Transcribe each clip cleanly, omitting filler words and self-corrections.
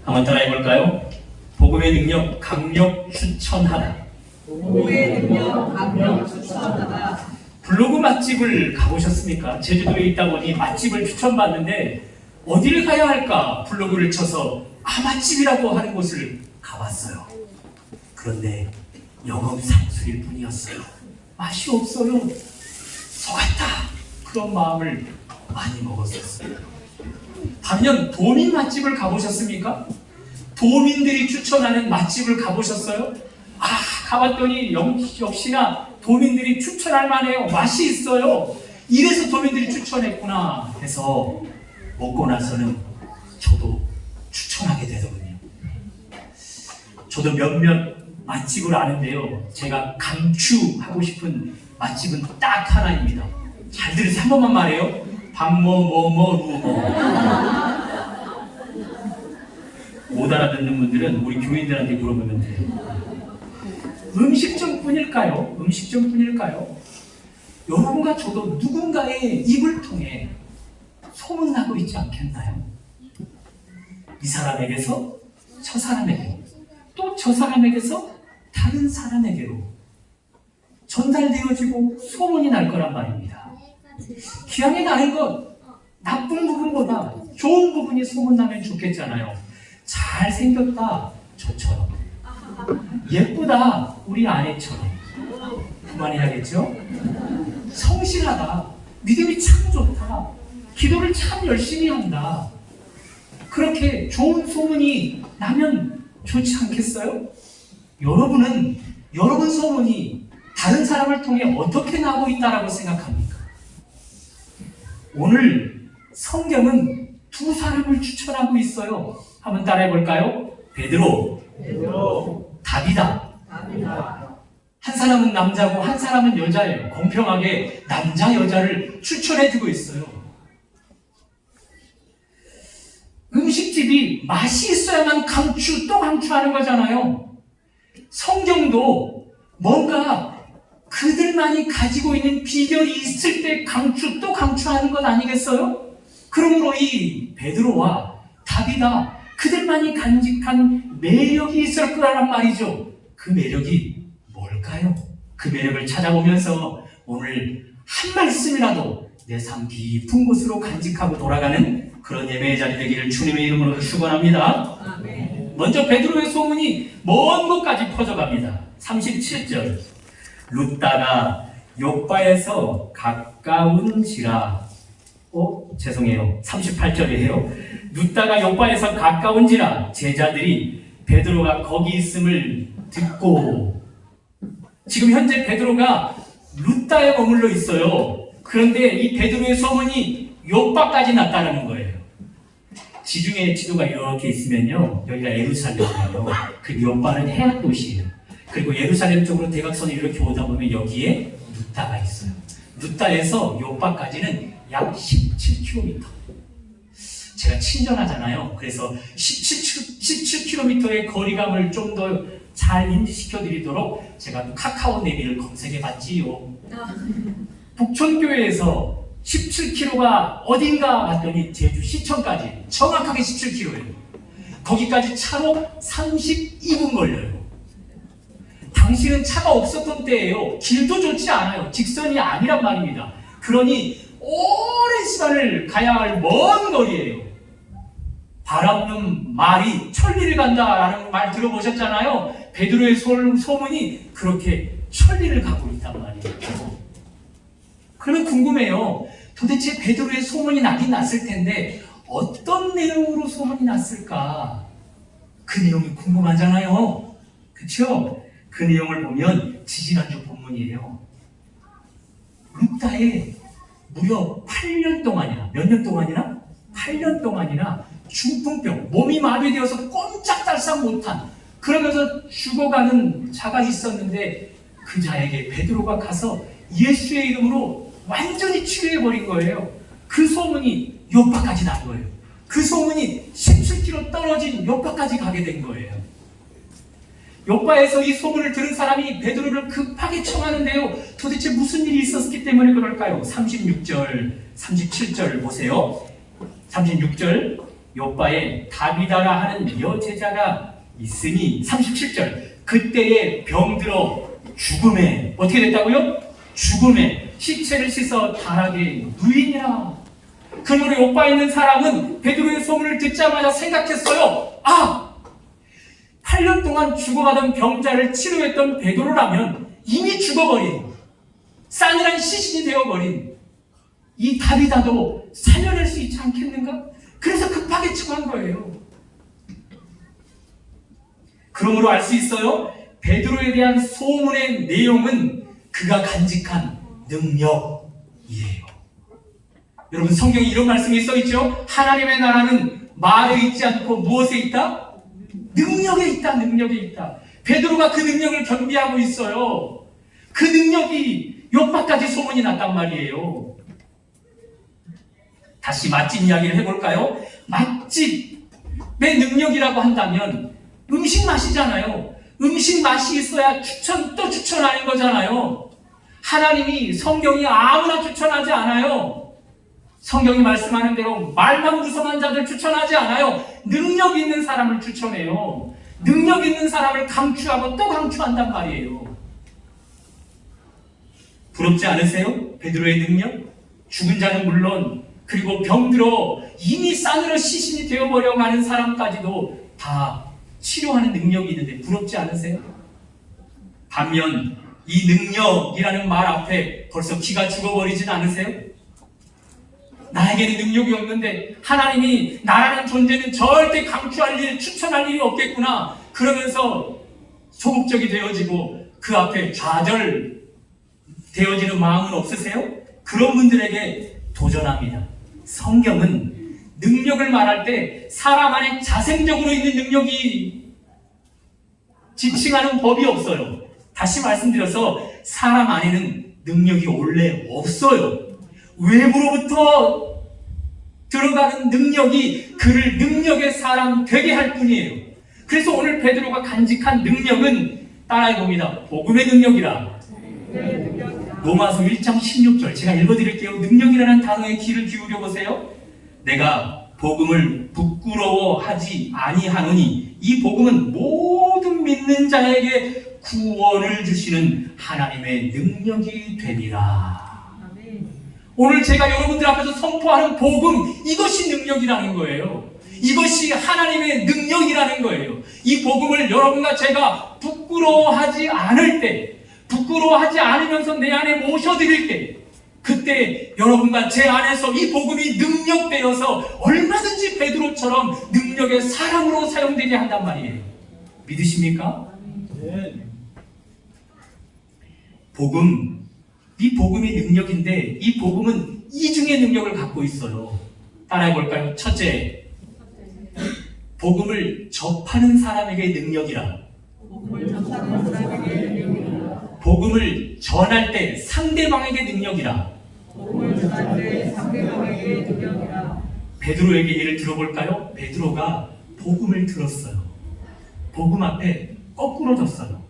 한번 따라해 볼까요? 복음의 능력 강력 추천하다. 복음의 능력 강력 추천하다. 블로그 맛집을 가보셨습니까? 제주도에 있다 보니 맛집을 추천받는데 어디를 가야 할까 블로그를 쳐서 맛집이라고 하는 곳을 가봤어요. 그런데 영업상수일 뿐이었어요. 맛이 없어요. 속았다. 그런 마음을 많이 먹었었어요. 반면 도민 맛집을 가보셨습니까? 도민들이 추천하는 맛집을 가보셨어요? 가봤더니 역시나 도민들이 추천할 만해요. 맛이 있어요. 이래서 도민들이 추천했구나 해서 먹고 나서는 저도 추천하게 되더군요. 저도 몇몇 맛집을 아는데요. 제가 강추하고 싶은 맛집은 딱 하나입니다. 잘 들으세요. 한 번만 말해요. 루모. 못 알아듣는 분들은 우리 교인들한테 물어보면 돼요. 음식점뿐일까요? 여러분과 저도 누군가의 입을 통해 소문나고 있지 않겠나요? 이 사람에게서 저 사람에게, 또 저 사람에게서 다른 사람에게로 전달되어지고 소문이 날 거란 말입니다. 기왕에 나는 것, 나쁜 부분보다 좋은 부분이 소문나면 좋겠잖아요. 잘생겼다, 저처럼. 예쁘다, 우리 아내처럼. 그만해야겠죠? 성실하다, 믿음이 참 좋다, 기도를 참 열심히 한다. 그렇게 좋은 소문이 나면 좋지 않겠어요? 여러분 소문이 다른 사람을 통해 어떻게 나고 있다라고 생각합니까? 오늘 성경은 두 사람을 추천하고 있어요. 한번 따라해 볼까요? 베드로, 다비다. 한 사람은 남자고 한 사람은 여자예요. 공평하게 남자, 여자를 추천해주고 있어요. 음식집이 맛이 있어야만 또 강추하는 거잖아요. 성경도 뭔가 그들만이 가지고 있는 비결이 있을 때 또 강추하는 것 아니겠어요? 그러므로 이 베드로와 다비다, 그들만이 간직한 매력이 있을 거란 말이죠. 그 매력이 뭘까요? 그 매력을 찾아보면서 오늘 한 말씀이라도 내 삶 깊은 곳으로 간직하고 돌아가는 그런 예배의 자리 되기를 주님의 이름으로 축원합니다. 아멘. 먼저 베드로의 소문이 먼 곳까지 퍼져갑니다. 37절. 룻다가 욥바에서 가까운지라. 죄송해요. 38절이에요. 룻다가 욥바에서 가까운지라 제자들이 베드로가 거기 있음을 듣고. 지금 현재 베드로가 룻다에 머물러 있어요. 그런데 이 베드로의 소문이 욥바까지 났다는 거예요. 지중해 지도가 이렇게 있으면요, 여기가 예루살렘이에요. 그 욥바는 해안 도시예요. 그리고 예루살렘 쪽으로 대각선이 이렇게 오다 보면 여기에 룻다가 있어요. 룻다에서 욥바까지는 약 17km. 제가 친절하잖아요. 그래서 17km의 거리감을 좀 더 잘 인지시켜 드리도록 제가 카카오 내비를 검색해 봤지요. 북촌교회에서 17km가 어딘가 봤더니 제주 시청까지 정확하게 17km예요. 거기까지 차로 32분 걸려요. 당시는 차가 없었던 때예요. 길도 좋지 않아요. 직선이 아니란 말입니다. 그러니 오랜 시간을 가야 할 먼 거리예요. 바람는 말이 천리를 간다라는 말 들어보셨잖아요. 베드로의 소문이 그렇게 천리를 가고 있단 말이에요. 그러면 궁금해요. 도대체 베드로의 소문이 나긴 났을 텐데 어떤 내용으로 소문이 났을까? 그 내용이 궁금하잖아요. 그렇죠? 그 내용을 보면 지지난주 본문이에요. 룻다에 무려 8년 동안이나, 몇 년 동안이나? 8년 동안이나 중풍병, 몸이 마비되어서 꼼짝달싹 못한, 그러면서 죽어가는 자가 있었는데 그 자에게 베드로가 가서 예수의 이름으로 완전히 치료해버린 거예요. 그 소문이 욥바까지 난 거예요. 그 소문이 17km 떨어진 욥바까지 가게 된 거예요. 욥바에서 이 소문을 들은 사람이 베드로를 급하게 청하는데요. 도대체 무슨 일이 있었기 때문에 그럴까요? 36절, 37절 보세요. 36절. 요바에 다비다라 하는 여제자가 있으니 37절 그때에 병들어 죽음에 어떻게 됐다고요? 죽음에 시체를 씻어 다락에 누이니라. 그러므로 요바에 있는 사람은 베드로의 소문을 듣자마자 생각했어요. 8년 동안 죽어가던 병자를 치료했던 베드로라면 이미 죽어버린 싸늘한 시신이 되어버린 이 다비다도 살려낼 수 있지 않겠는가? 그래서 급하게 청한 거예요. 그러므로 알 수 있어요. 베드로에 대한 소문의 내용은 그가 간직한 능력이에요. 여러분 성경에 이런 말씀이 써있죠. 하나님의 나라는 말에 있지 않고 무엇에 있다? 능력에 있다. 능력에 있다. 베드로가 그 능력을 겸비하고 있어요. 그 능력이 요바까지 소문이 났단 말이에요. 다시 맛집 이야기를 해볼까요? 맛집의 능력이라고 한다면 음식 맛이잖아요. 음식 맛이 있어야 또 추천하는 거잖아요. 하나님이 성경이 아무나 추천하지 않아요. 성경이 말씀하는 대로 말만 무성한 자들 추천하지 않아요. 능력 있는 사람을 추천해요. 능력 있는 사람을 강추하고 또 강추한단 말이에요. 부럽지 않으세요? 베드로의 능력? 죽은 자는 물론 그리고 병들어 이미 싸늘한 시신이 되어버려고 하는 사람까지도 다 치료하는 능력이 있는데 부럽지 않으세요? 반면 이 능력이라는 말 앞에 벌써 기가 죽어버리진 않으세요? 나에게는 능력이 없는데 하나님이 나라는 존재는 절대 강추할 일, 추천할 일이 없겠구나. 그러면서 소극적이 되어지고 그 앞에 좌절되어지는 마음은 없으세요? 그런 분들에게 도전합니다. 성경은 능력을 말할 때 사람 안에 자생적으로 있는 능력이 지칭하는 법이 없어요. 다시 말씀드려서 사람 안에는 능력이 원래 없어요. 외부로부터 들어가는 능력이 그를 능력의 사람 되게 할 뿐이에요. 그래서 오늘 베드로가 간직한 능력은 따라해봅니다. 복음의 능력이라. 로마서 1장 16절 제가 읽어드릴게요. 능력이라는 단어에 귀를 기울여 보세요. 내가 복음을 부끄러워하지 아니하노니 이 복음은 모든 믿는 자에게 구원을 주시는 하나님의 능력이 되리라. 오늘 제가 여러분들 앞에서 선포하는 복음, 이것이 능력이라는 거예요. 이것이 하나님의 능력이라는 거예요. 이 복음을 여러분과 제가 부끄러워하지 않을 때, 부끄러워하지 않으면서 내 안에 모셔드릴 때, 그때 여러분과 제 안에서 이 복음이 능력되어서 얼마든지 베드로처럼 능력의 사람으로 사용되게 한단 말이에요. 믿으십니까? 네. 복음, 이 복음이 능력인데 이 복음은 이중의 능력을 갖고 있어요. 따라해볼까요? 첫째, 복음을 접하는 사람에게 능력이라. 복음을 전할 때 상대방에게 능력이라. 베드로에게 예를 들어볼까요? 베드로가 복음을 들었어요. 복음 앞에 거꾸러졌어요.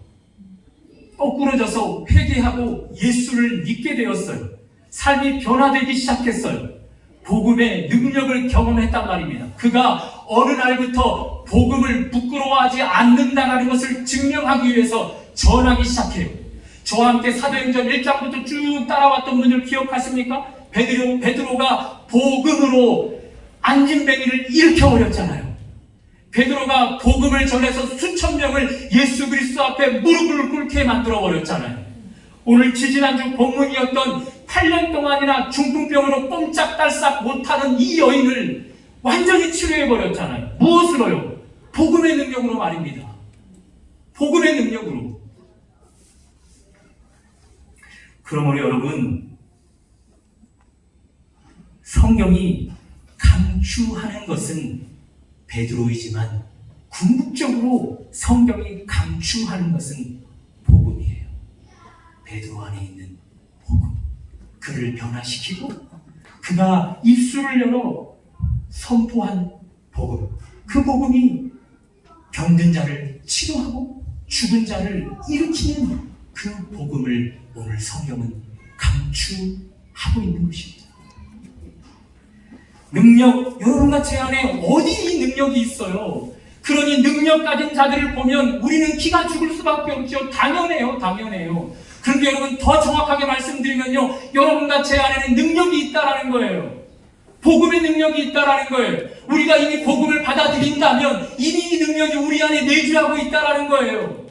거꾸러져서 회개하고 예수를 믿게 되었어요. 삶이 변화되기 시작했어요. 복음의 능력을 경험했단 말입니다. 그가 어느 날부터 복음을 부끄러워하지 않는다는 것을 증명하기 위해서 전하기 시작해요. 저와 함께 사도행전 1장부터 쭉 따라왔던 분들 기억하십니까? 베드로가 복음으로 안진뱅이를 일으켜버렸잖아요. 베드로가 복음을 전해서 수천 명을 예수 그리스도 앞에 무릎을 꿇게 만들어버렸잖아요. 오늘 지지난주 본문이었던 8년 동안이나 중풍병으로 꼼짝달싹 못하는 이 여인을 완전히 치료해버렸잖아요. 무엇으로요? 복음의 능력으로 말입니다. 복음의 능력으로. 그러므로 여러분, 성경이 강추하는 것은 베드로이지만 궁극적으로 성경이 강추하는 것은 복음이에요. 베드로 안에 있는 복음. 그를 변화시키고 그가 입술을 열어 선포한 복음. 그 복음이 병든 자를 치료하고 죽은 자를 일으키는 그 복음을 오늘 성경은 강추하고 있는 것입니다. 능력, 여러분과 제 안에 어디 이 능력이 있어요? 그러니 능력 가진 자들을 보면 우리는 기가 죽을 수밖에 없죠. 당연해요. 그런데 여러분 더 정확하게 말씀드리면요, 여러분과 제 안에는 능력이 있다라는 거예요. 복음의 능력이 있다라는 거예요. 우리가 이미 복음을 받아들인다면 이미 이 능력이 우리 안에 내주하고 있다라는 거예요.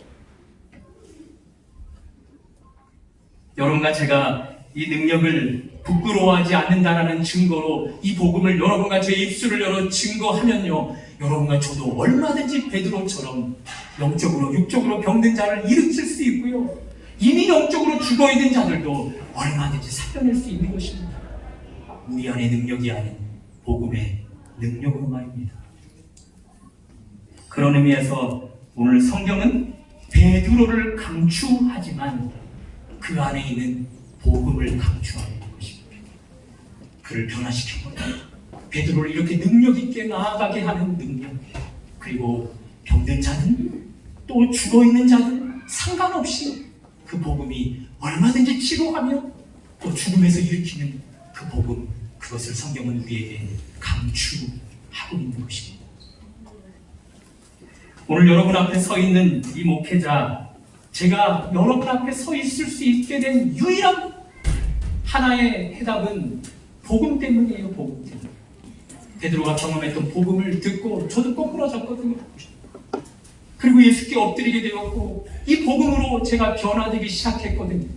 여러분과 제가 이 능력을 부끄러워하지 않는다라는 증거로 이 복음을 여러분과 제 입술을 열어 증거하면요, 여러분과 저도 얼마든지 베드로처럼 영적으로 육적으로 병든 자를 일으킬 수 있고요, 이미 영적으로 죽어있는 자들도 얼마든지 살려낼 수 있는 것입니다. 우리 안에 능력이 아닌 복음의 능력으로 말입니다. 그런 의미에서 오늘 성경은 베드로를 강추하지만 그 안에 있는 복음을 강추하는 것입니다. 그를 변화시켜버려요. 베드로를 이렇게 능력 있게 나아가게 하는 능력, 그리고 병든 자는 또 죽어있는 자는 상관없이 그 복음이 얼마든지 치료하며 또 죽음에서 일으키는 그 복음, 그것을 성경은 우리에게 강추하고 있는 것입니다. 오늘 여러분 앞에 서 있는 이 목회자, 제가 여러분 앞에 서 있을 수 있게 된 유일한 하나의 해답은 복음 때문이에요. 복음 때문에. 베드로가 경험했던 복음을 듣고 저도 꼬꾸라졌거든요. 그리고 예수께 엎드리게 되었고 이 복음으로 제가 변화되기 시작했거든요.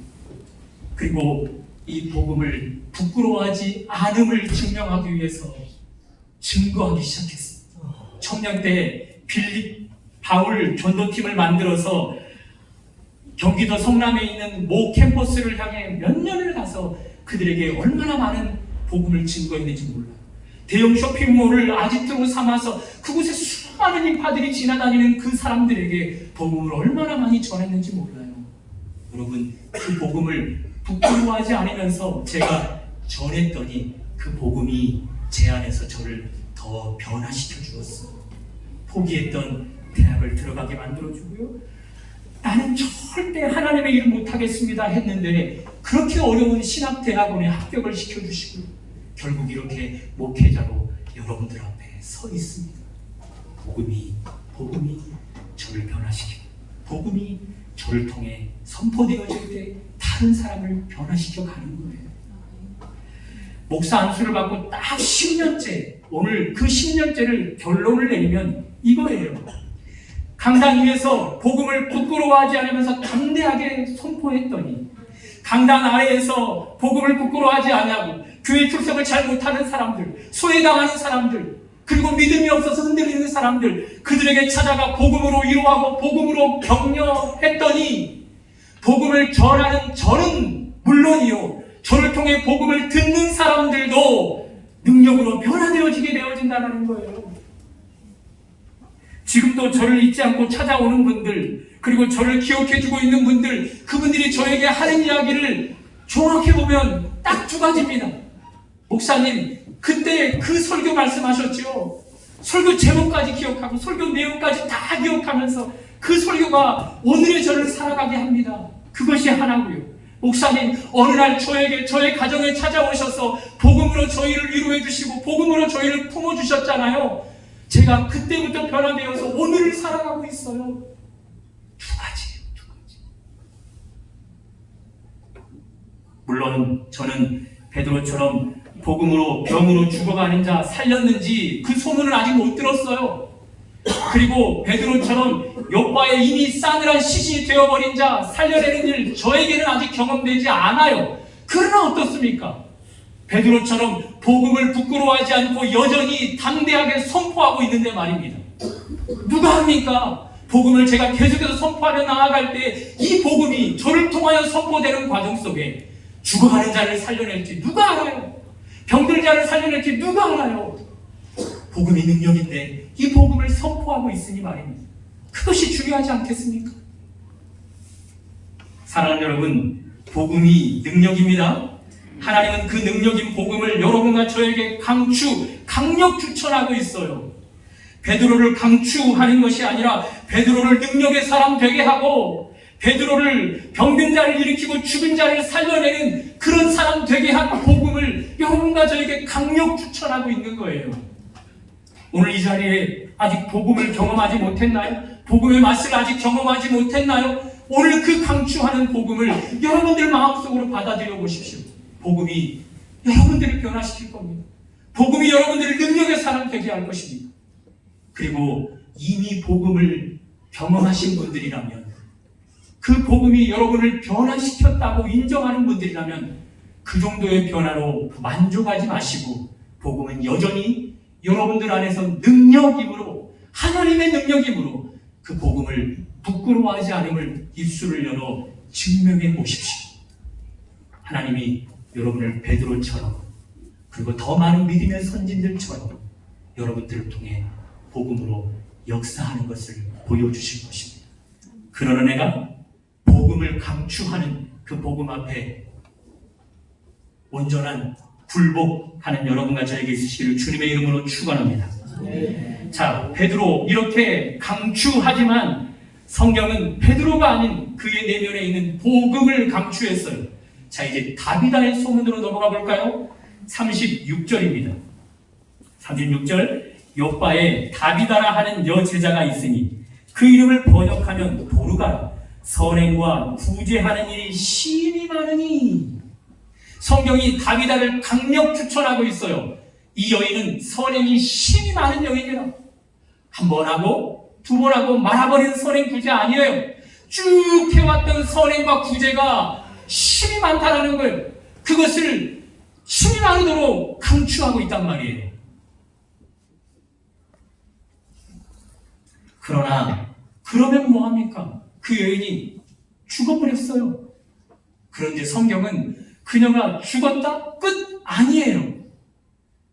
그리고 이 복음을 부끄러워하지 않음을 증명하기 위해서 증거하기 시작했어요. 청년 때 빌립, 바울 전도팀을 만들어서 경기도 성남에 있는 모 캠퍼스를 향해 몇 년을 가서 그들에게 얼마나 많은 복음을 증거했는지 몰라요. 대형 쇼핑몰을 아지트로 삼아서 그곳에 수많은 인파들이 지나다니는 그 사람들에게 복음을 얼마나 많이 전했는지 몰라요. 여러분, 그 복음을 부끄러워하지 않으면서 제가 전했더니 그 복음이 제 안에서 저를 더 변화시켜 주었어요. 포기했던 대학을 들어가게 만들어주고요, 나는 절대 하나님의 일을 못하겠습니다 했는데 그렇게 어려운 신학대학원에 합격을 시켜주시고 결국 이렇게 목회자로 여러분들 앞에 서 있습니다. 복음이 저를 변화시키고 복음이 저를 통해 선포되어질 때 다른 사람을 변화시켜 가는 거예요. 목사 안수를 받고 딱 10년째, 오늘 그 10년째를 결론을 내리면 이거예요. 강단 위에서 복음을 부끄러워하지 않으면서 담대하게 선포했더니 강단 아래에서 복음을 부끄러워하지 않냐고 교회 출석을 잘 못하는 사람들, 소외당하는 사람들, 그리고 믿음이 없어서 흔들리는 사람들, 그들에게 찾아가 복음으로 위로하고 복음으로 격려했더니 복음을 전하는 저는 물론이요, 저를 통해 복음을 듣는 사람들도 능력으로 변화되어지게 되어진다는 거예요. 지금도 저를 잊지 않고 찾아오는 분들, 그리고 저를 기억해주고 있는 분들, 그분들이 저에게 하는 이야기를 종합해 보면 딱 두 가지입니다. 목사님, 그때 그 설교 말씀하셨죠? 설교 제목까지 기억하고 설교 내용까지 다 기억하면서 그 설교가 오늘의 저를 살아가게 합니다. 그것이 하나고요. 목사님, 어느 날 저의 가정에 찾아오셔서 복음으로 저희를 위로해 주시고 복음으로 저희를 품어주셨잖아요. 제가 그때부터 변화되어서 오늘을 살아가고 있어요. 두 가지예요, 두 가지. 물론 저는 베드로처럼 복음으로 병으로 죽어가는 자 살렸는지 그 소문을 아직 못 들었어요. 그리고 베드로처럼 요바에 이미 싸늘한 시신이 되어버린 자 살려내는 일 저에게는 아직 경험되지 않아요. 그러나 어떻습니까? 베드로처럼 복음을 부끄러워하지 않고 여전히 담대하게 선포하고 있는데 말입니다. 누가 합니까? 복음을 제가 계속해서 선포하며 나아갈 때 이 복음이 저를 통하여 선포되는 과정 속에 죽어가는 자를 살려낼지 누가 알아요? 병든 자를 살려낼지 누가 알아요? 복음이 능력인데 이 복음을 선포하고 있으니 말입니다. 그것이 중요하지 않겠습니까? 사랑하는 여러분, 복음이 능력입니다. 하나님은 그 능력인 복음을 여러분과 저에게 강력 추천하고 있어요. 베드로를 강추하는 것이 아니라 베드로를 능력의 사람 되게 하고 베드로를 병든 자를 일으키고 죽은 자를 살려내는 그런 사람 되게 한 복음을 여러분과 저에게 강력 추천하고 있는 거예요. 오늘 이 자리에 아직 복음을 경험하지 못했나요? 복음의 맛을 아직 경험하지 못했나요? 오늘 그 강추하는 복음을 여러분들 마음속으로 받아들여 보십시오. 복음이 여러분들을 변화시킬 겁니다. 복음이 여러분들을 능력의 사람 되게 할 것입니다. 그리고 이미 복음을 경험하신 분들이라면, 그 복음이 여러분을 변화시켰다고 인정하는 분들이라면 그 정도의 변화로 만족하지 마시고, 복음은 여전히 여러분들 안에서 능력임으로, 하나님의 능력임으로 그 복음을 부끄러워하지 않음을 입술을 열어 증명해 보십시오. 하나님이 여러분을 베드로처럼, 그리고 더 많은 믿음의 선진들처럼 여러분들을 통해 복음으로 역사하는 것을 보여주실 것입니다. 그러는 내가 복음을 강추하는 그 복음 앞에 온전한 굴복하는 여러분과 저에게 있으시기를 주님의 이름으로 축원합니다. 자, 베드로 이렇게 강추하지만 성경은 베드로가 아닌 그의 내면에 있는 복음을 강추했어요. 자, 이제 다비다의 소문으로 넘어가 볼까요? 36절입니다. 36절, 요바에 다비다라 하는 여제자가 있으니 그 이름을 번역하면 도르가라. 선행과 구제하는 일이 심히 많으니. 성경이 다비다를 강력 추천하고 있어요. 이 여인은 선행이 심히 많은 여인이라. 한 번 하고 두 번 하고 말아버리는 선행 구제 아니에요. 쭉 해왔던 선행과 구제가 심히 많다라는 거예요. 그것을 심히 많도록 강추하고 있단 말이에요. 그러나 그러면 뭐합니까? 그 여인이 죽어버렸어요. 그런데 성경은 그녀가 죽었다? 끝? 아니에요.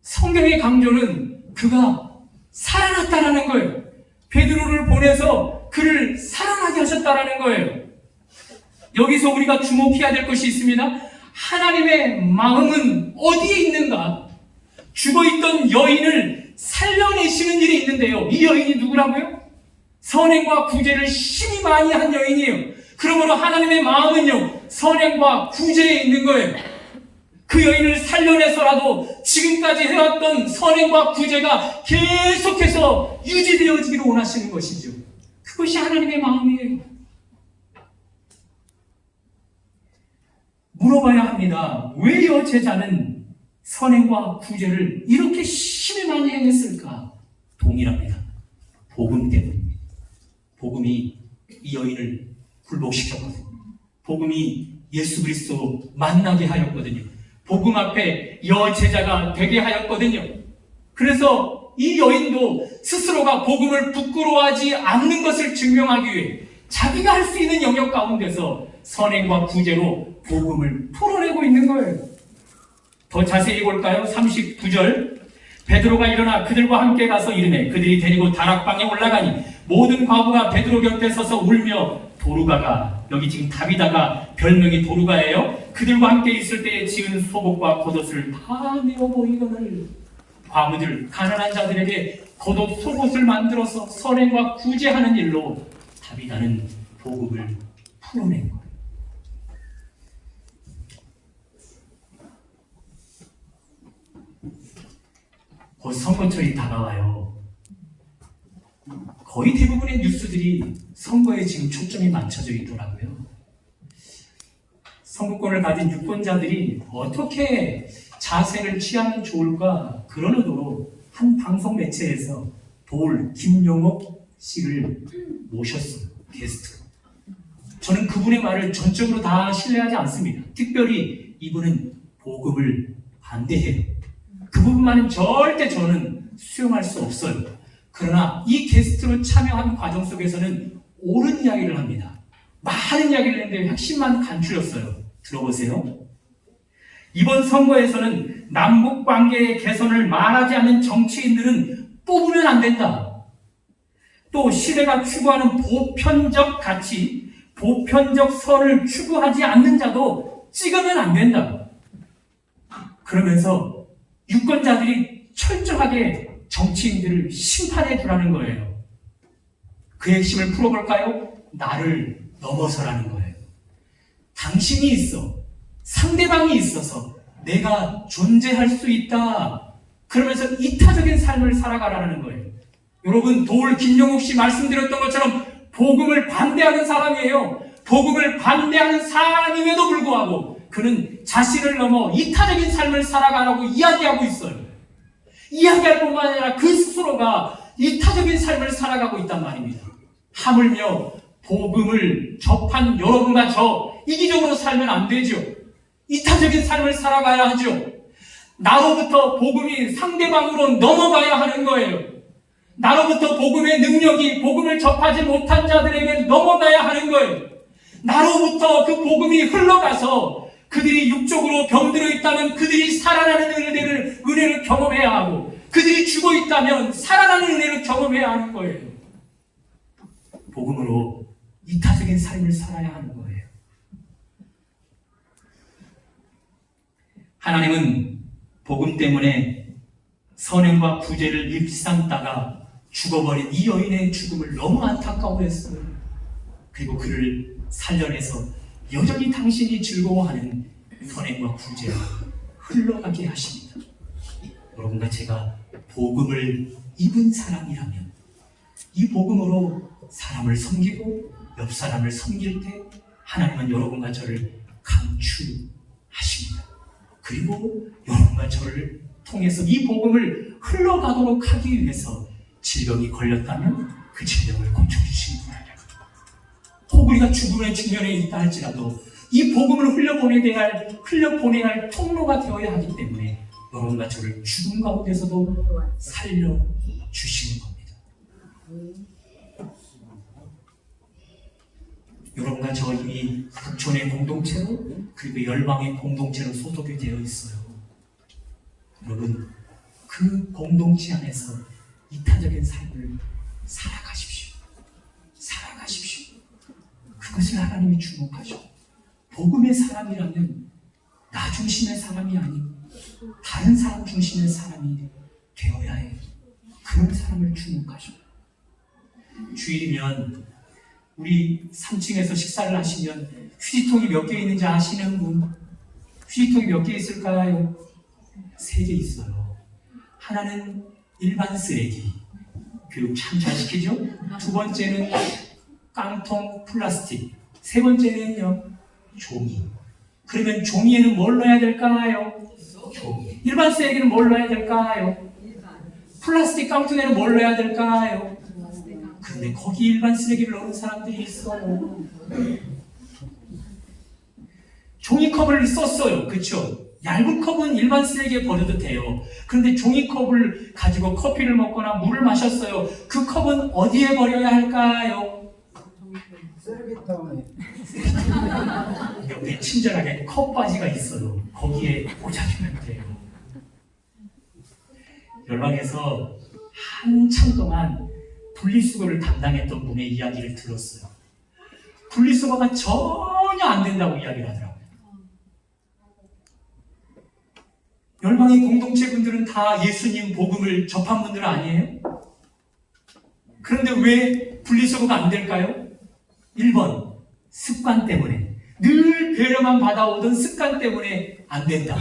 성경의 강조는 그가 살아났다라는 거예요. 베드로를 보내서 그를 살아나게 하셨다라는 거예요. 여기서 우리가 주목해야 될 것이 있습니다. 하나님의 마음은 어디에 있는가? 죽어있던 여인을 살려내시는 일이 있는데요. 이 여인이 누구라고요? 선행과 구제를 심히 많이 한 여인이에요. 그러므로 하나님의 마음은요, 선행과 구제에 있는 거예요. 그 여인을 살려내서라도 지금까지 해왔던 선행과 구제가 계속해서 유지되어지기를 원하시는 것이죠. 그것이 하나님의 마음이에요. 물어봐야 합니다. 왜 여제자는 선행과 구제를 이렇게 심히 많이 행했을까? 동일합니다. 복음 때문입니다. 복음이 이 여인을 굴복시켰거든요. 복음이 예수 그리스도 만나게 하였거든요. 복음 앞에 여제자가 되게 하였거든요. 그래서 이 여인도 스스로가 복음을 부끄러워하지 않는 것을 증명하기 위해 자기가 할 수 있는 영역 가운데서 선행과 구제로 복음을 풀어내고 있는 거예요. 더 자세히 볼까요? 39절, 베드로가 일어나 그들과 함께 가서 이르매 그들이 데리고 다락방에 올라가니 모든 과부가 베드로 곁에 서서 울며 도르가가, 여기 지금 다비다가 별명이 도르가예요. 그들과 함께 있을 때에 지은 속옷과 겉옷을 다 내어보이거늘. 과부들, 가난한 자들에게 겉옷 속옷을 만들어서 선행과 구제하는 일로 다비다는 복음을 풀어낸 거예요. 곧 선거철이 다가와요. 거의 대부분의 뉴스들이 선거에 지금 초점이 맞춰져 있더라고요. 선거권을 가진 유권자들이 어떻게 자세를 취하면 좋을까, 그런 의도로 한 방송 매체에서 김용옥 씨를 모셨어요. 게스트로. 저는 그분의 말을 전적으로 다 신뢰하지 않습니다. 특별히 이분은 복음을 반대해요. 그 부분만은 절대 저는 수용할 수 없어요. 그러나 이 게스트로 참여한 과정 속에서는 옳은 이야기를 합니다. 많은 이야기를 했는데 핵심만 간추렸어요. 들어보세요. 이번 선거에서는 남북 관계의 개선을 말하지 않는 정치인들은 뽑으면 안 된다. 또 시대가 추구하는 보편적 가치, 보편적 선을 추구하지 않는 자도 찍으면 안 된다. 그러면서 유권자들이 철저하게 정치인들을 심판해 두라는 거예요. 그 핵심을 풀어볼까요? 나를 넘어서라는 거예요. 당신이 있어, 상대방이 있어서 내가 존재할 수 있다. 그러면서 이타적인 삶을 살아가라는 거예요. 여러분, 도울 김영욱 씨 말씀드렸던 것처럼 복음을 반대하는 사람이에요. 복음을 반대하는 사람임에도 불구하고 그는 자신을 넘어 이타적인 삶을 살아가라고 이야기하고 있어요. 이야기할 뿐만 아니라 그 스스로가 이타적인 삶을 살아가고 있단 말입니다. 하물며 복음을 접한 여러분과 저 이기적으로 살면 안 되죠. 이타적인 삶을 살아가야 하죠. 나로부터 복음이 상대방으로 넘어가야 하는 거예요. 나로부터 복음의 능력이 복음을 접하지 못한 자들에게 넘어가야 하는 거예요. 나로부터 그 복음이 흘러가서 그들이 육적으로 병들어 있다면 그들이 살아나는 은혜를 경험해야 하고, 그들이 죽어 있다면 살아나는 은혜를 경험해야 하는 거예요. 복음으로 이타적인 삶을 살아야 하는 거예요. 하나님은 복음 때문에 선행과 구제를 일삼다가 죽어버린 이 여인의 죽음을 너무 안타까워했어요. 그리고 그를 살려내서 여전히 당신이 즐거워하는 선행과 구제가 흘러가게 하십니다. 여러분과 제가 복음을 입은 사람이라면 이 복음으로 사람을 섬기고 옆 사람을 섬길 때 하나님은 여러분과 저를 감추하십니다. 그리고 여러분과 저를 통해서 이 복음을 흘러가도록 하기 위해서 질병이 걸렸다면 그 질병을 고쳐주시는 분이에요. 혹 우리가 죽음의 측면에 있다 할지라도 이 복음을 흘려보내야 할 통로가 되어야 하기 때문에 여러분과 저를 죽음 가운데서도 살려주시는 겁니다. 여러분과 저 이미 북촌의 공동체로 그리고 열방의 공동체로 소속이 되어 있어요. 여러분, 그 공동체 안에서 이타적인 삶을 살아가십시오. 그것을 하나님이 주목하셔. 복음의 사람이라면 나 중심의 사람이 아니고 다른 사람 중심의 사람이 되어야 해요. 그런 사람을 주목하셔. 주일이면 우리 3층에서 식사를 하시면 휴지통이 몇 개 있는지 아시는 분? 휴지통이 몇 개 있을까요? 3개 있어요. 하나는 일반 쓰레기, 교육 참 잘 시키죠? 두 번째는 깡통 플라스틱, 세 번째는요, 종이. 그러면 종이에는 뭘 넣어야 될까요? 종이. 일반 쓰레기는 뭘 넣어야 될까요? 플라스틱 깡통에는 뭘 넣어야 될까요? 그런데 거기 일반 쓰레기를 넣는 사람들이 있어요. 종이컵을 썼어요. 그렇죠? 얇은 컵은 일반 쓰레기에 버려도 돼요. 그런데 종이컵을 가지고 커피를 먹거나 물을 마셨어요. 그 컵은 어디에 버려야 할까요? 쓰레기통에. 옆에 친절하게 컵바지가 있어요. 거기에 꽂아주면 돼요. 열방에서 한참 동안 분리수거를 담당했던 분의 이야기를 들었어요. 분리수거가 전혀 안 된다고 이야기를 하더라고요. 열방의 공동체 분들은 다 예수님 복음을 접한 분들 아니에요? 그런데 왜 분리수거가 안 될까요? 1번, 습관 때문에. 늘 배려만 받아오던 습관 때문에 안 된다.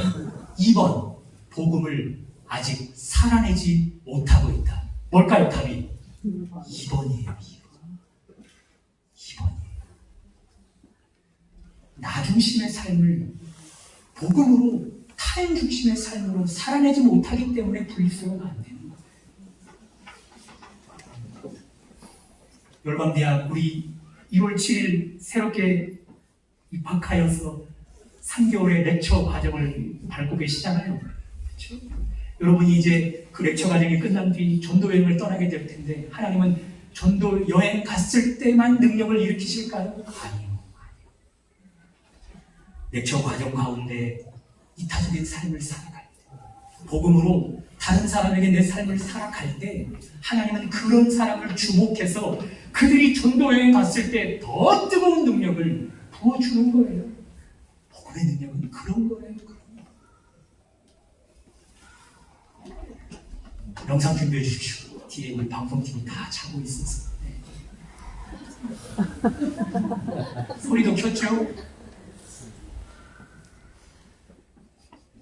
2번, 복음을 아직 살아내지 못하고 있다. 뭘까요, 답이? 2번이에요. 2번이에요. 나 중심의 삶을 복음으로, 타인 중심의 삶으로 살아내지 못하기 때문에 분리수거가 안 되는 거예요. 열방대학 우리 1월 7일 새롭게 입학하여서 3개월의 렉처 과정을 밟고 계시잖아요. 그렇죠? 여러분이 이제 그 렉처 과정이 끝난 뒤 전도 여행을 떠나게 될 텐데 하나님은 전도 여행 갔을 때만 능력을 일으키실까요? 아니요. 렉처 과정 가운데 이타적인 삶을 살아갈 때, 복음으로 다른 사람에게 내 삶을 살아갈 때 하나님은 그런 사람을 주목해서 그들이 전도 여행 갔을 때 더 뜨거운 능력을 부어주는 거예요. 복음의 능력은 그런 거예요. 영상 준비해 주십시오. 뒤에 우리 방송팀이 다 자고 있어서. 네. 소리도 켰죠?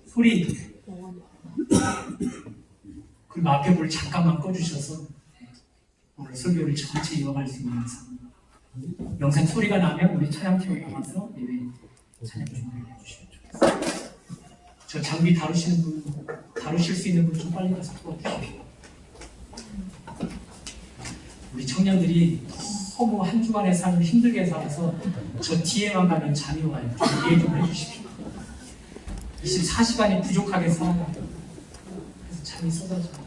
소리. 그리고 앞에 불 잠깐만 꺼주셔서 오늘 설교를 전체 이어갈 수 있는 영상 소리가 나면 우리 찬양팀을 나와서 예배 찬양 준비를 해주시면 좋겠습니다. 저 장비 다루시는 분, 다루실 수 있는 분 좀 빨리 가서 도와주십시오. 우리 청년들이 너무 한 주간의 삶을 힘들게 살아서 저 뒤에만 가면 잠이 와요. 좀 이해 좀 해주십시오. 24시간이 부족하게 살아가요. 그래서 잠이 쏟아져요.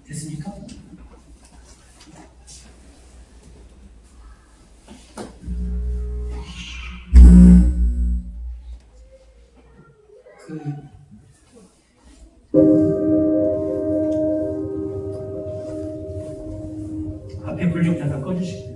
됐습니까? 앞에 불 좀 잠깐 꺼주시고요.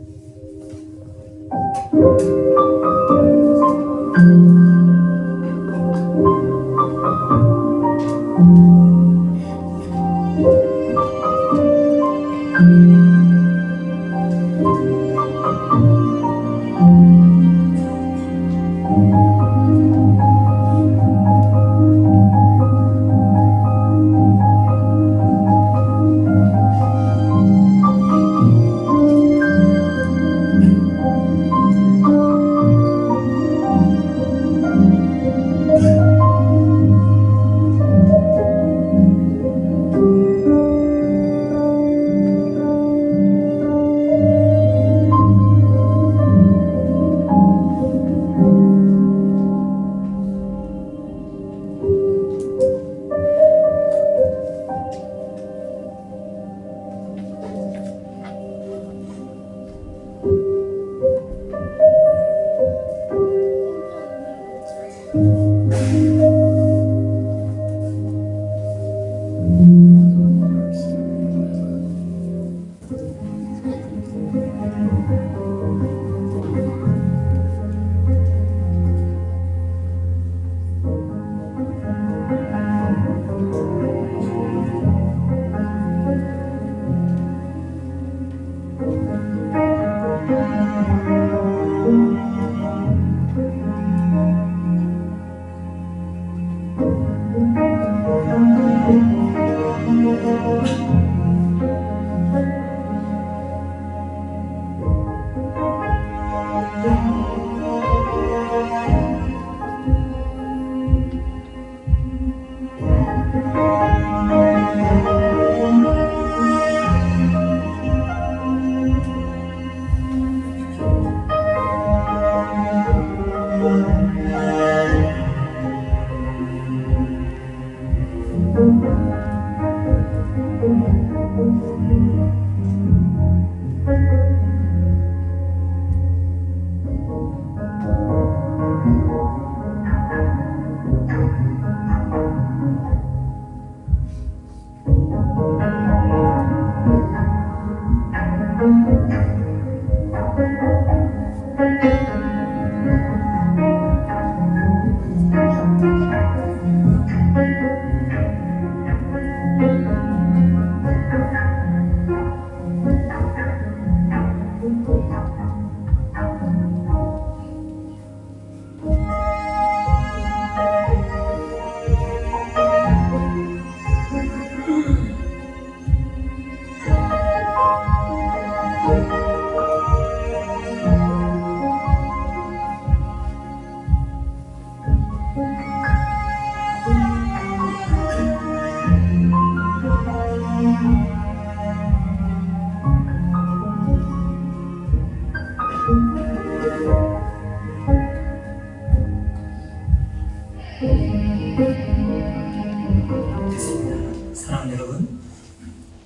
됐습니다. 사랑하는 여러분,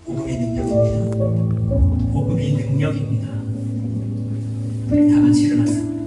복음이 능력입니다. 복음이 능력입니다. 우리 다 같이 일어나서